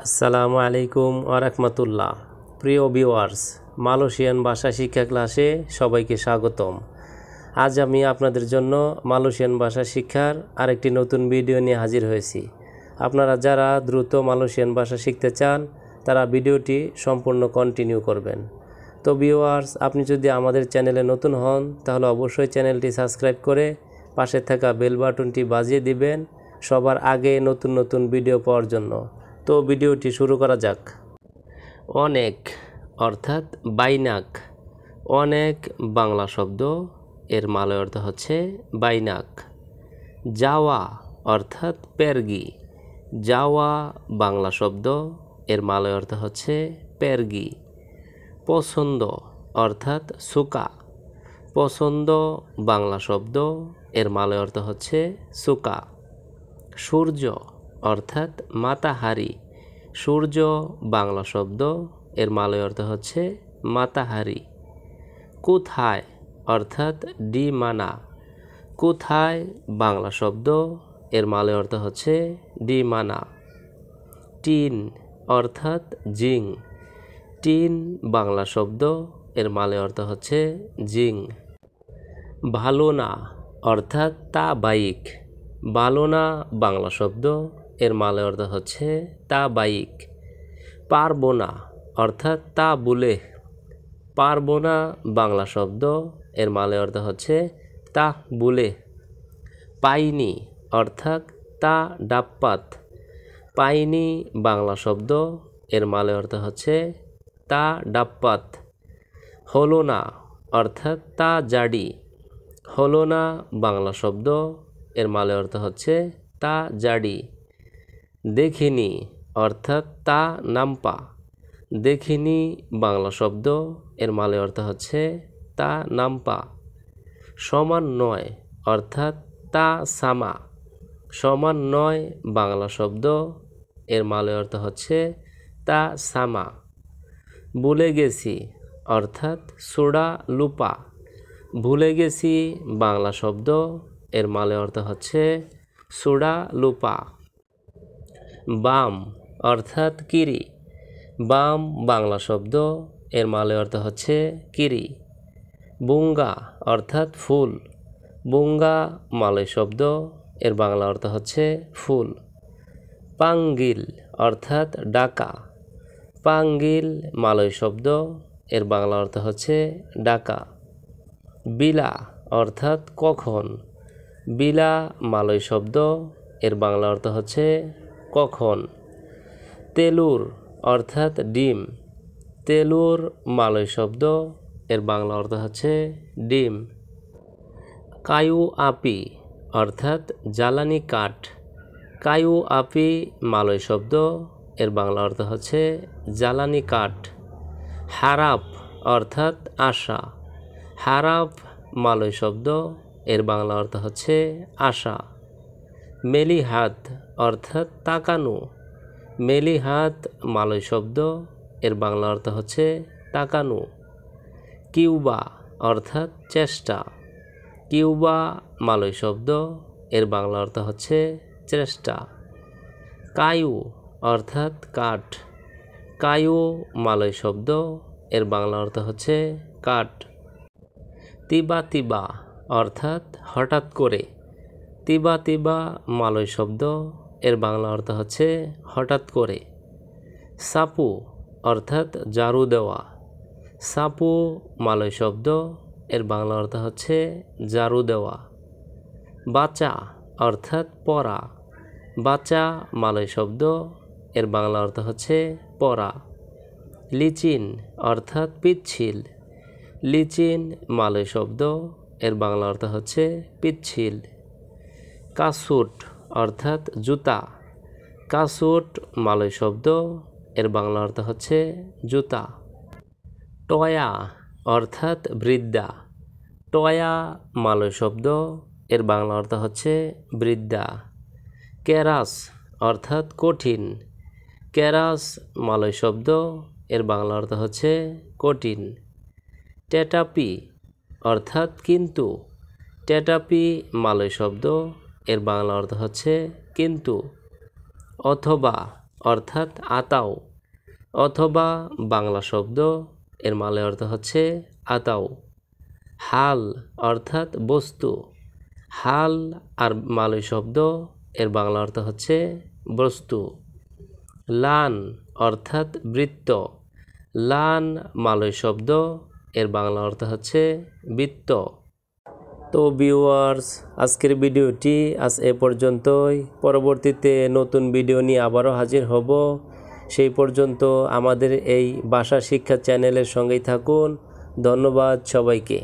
আসসালামু আলাইকুম ওয়া রাহমাতুল্লাহ। প্রিয় ভিউয়ার্স, মালয়েশিয়ান ভাষা শিক্ষা ক্লাসে সবাইকে স্বাগতম। আজ আমি আপনাদের জন্য মালয়েশিয়ান ভাষা শিক্ষার আরেকটি নতুন ভিডিও নিয়ে হাজির হয়েছি। আপনারা যারা দ্রুত মালয়েশিয়ান ভাষা শিখতে চান তারা ভিডিওটি সম্পূর্ণ কন্টিনিউ করবেন। তো ভিউয়ার্স, আপনি যদি আমাদের চ্যানেলে নতুন হন তাহলে অবশ্যই চ্যানেলটি সাবস্ক্রাইব করে পাশে থাকা বেল বাটনটি বাজিয়ে দিবেন সবার আগে নতুন নতুন ভিডিও পাওয়ার জন্য। তো ভিডিওটি শুরু করা যাক। অনেক অর্থাৎ বাইনাক। অনেক বাংলা শব্দ, এর মালয় অর্থ হচ্ছে বাইনাক। যাওয়া অর্থাৎ পেরগি। যাওয়া বাংলা শব্দ, এর মালয় অর্থ হচ্ছে পেরগি। পছন্দ অর্থাৎ সুকা। পছন্দ বাংলা শব্দ, এর মালয় অর্থ হচ্ছে সুকা। সূর্য অর্থাৎ মাতাহারি। সূর্য বাংলা শব্দ, এর মালয় অর্থ হচ্ছে মাতাহারি। কোথায় অর্থাৎ ডি মানা। কোথায় বাংলা শব্দ, এর মালয় অর্থ হচ্ছে ডি মানা। টিন অর্থাৎ জিং। টিন বাংলা শব্দ, এর মালয় অর্থ হচ্ছে জিং। ভালো না অর্থাৎ তা বাইক। ভালো না বাংলা শব্দ, এর মালয় অর্থ হচ্ছে তা বাইক। পারবো না অর্থাৎ তা বুলে। পারবো না বাংলা শব্দ, এর মালয় অর্থ হচ্ছে তা বুলে। পাইনি অর্থাৎ তা ডাপ্পাত। পাইনি বাংলা শব্দ, এর মালয় অর্থ হচ্ছে তা ডাপ্পাত। হলো না অর্থাৎ তা জাডি। হলো না বাংলা শব্দ, এর মালয় অর্থ হচ্ছে তা জাডি। দেখিনি অর্থাৎ তা নাম্পা। দেখিনি বাংলা শব্দ, এর মালয় অর্থ হচ্ছে তা নাম্পা। সমান নয় অর্থাৎ তা সামা। সমান নয় বাংলা শব্দ, এর মালয় অর্থ হচ্ছে তা সামা। ভুলে গেছি অর্থাৎ সুডা লুপা। ভুলে গেছি বাংলা শব্দ, এর মালয় অর্থ হচ্ছে সুডা লুপা। বাম অর্থাৎ কিরি। বাম বাংলা শব্দ, এর মালয় অর্থ হচ্ছে কিরি। বুঙ্গা অর্থাৎ ফুল। বুঙ্গা মালয় শব্দ, এর বাংলা অর্থ হচ্ছে ফুল। পাঙ্গিল অর্থাৎ ডাকা। পাঙ্গিল মালয় শব্দ, এর বাংলা অর্থ হচ্ছে ডাকা। বিলা অর্থাৎ কখন। বিলা মালয় শব্দ, এর বাংলা অর্থ হচ্ছে কখন। তেলুর অর্থাৎ ডিম। তেলুর মালয় শব্দ, এর বাংলা অর্থ হচ্ছে ডিম। কায়ু আপি অর্থাৎ জ্বালানি কাঠ। কায়ু আপি মালয় শব্দ, এর বাংলা অর্থ হচ্ছে জ্বালানি কাঠ। হারাপ অর্থাৎ আশা। হারাপ মালয় শব্দ, এর বাংলা অর্থ হচ্ছে আশা। মেলিহাত অর্থাৎ তাকানো। মেলিহাত মালয় শব্দ, এর বাংলা অর্থ হচ্ছে তাকানো। কিউবা অর্থাৎ চেষ্টা। কিউবা মালয় শব্দ, এর বাংলা অর্থ হচ্ছে চেষ্টা। কায়ু অর্থাৎ কাঠ। কায়ু মালয় শব্দ, এর বাংলা অর্থ হচ্ছে কাঠ। তিবা তিবা অর্থাৎ হঠাৎ করে। তিবা তিবা মালয় শব্দ, এর বাংলা অর্থ হচ্ছে হঠাৎ করে। সাপু অর্থাৎ ঝাড়ু দেওয়া। সাপু মালয় শব্দ, এর বাংলা অর্থ হচ্ছে ঝাড়ু দেওয়া। বাচা অর্থাৎ পড়া। বাচা মালয় শব্দ, এর বাংলা অর্থ হচ্ছে পড়া। লিচিন অর্থাৎ পিচ্ছিল। লিচিন মালয় শব্দ, এর বাংলা অর্থ হচ্ছে পিচ্ছিল। কাসুট অর্থাৎ জুতা। কাসুট মালয় শব্দ, এর বাংলা অর্থ হচ্ছে জুতা। টয়া অর্থাৎ বৃদ্ধা। টয়া মালয় শব্দ, এর বাংলা অর্থ হচ্ছে বৃদ্ধা। কেরাস অর্থাৎ কঠিন। কেরাস মালয় শব্দ, এর বাংলা অর্থ হচ্ছে কঠিন। টেটাপি অর্থাৎ কিন্তু। টেটাপি মালয় শব্দ, এর বাংলা অর্থ হচ্ছে কিন্তু। অথবা অর্থাৎ আতাও, অথবা বাংলা শব্দ এর মালয় অর্থ হচ্ছে আতাও। হাল অর্থাৎ বস্তু, হাল আর মালয় শব্দ এর বাংলা অর্থ হচ্ছে বস্তু। লান অর্থাৎ বৃত্ত, লান মালয় শব্দ এর বাংলা অর্থ হচ্ছে বৃত্ত। তো ভিউয়ার্স, আজকের ভিডিওটি আজ এ পর্যন্তই। পরবর্তীতে নতুন ভিডিও নিয়ে আবারও হাজির হব। সেই পর্যন্ত আমাদের এই ভাষা শিক্ষা চ্যানেলের সঙ্গেই থাকুন। ধন্যবাদ সবাইকে।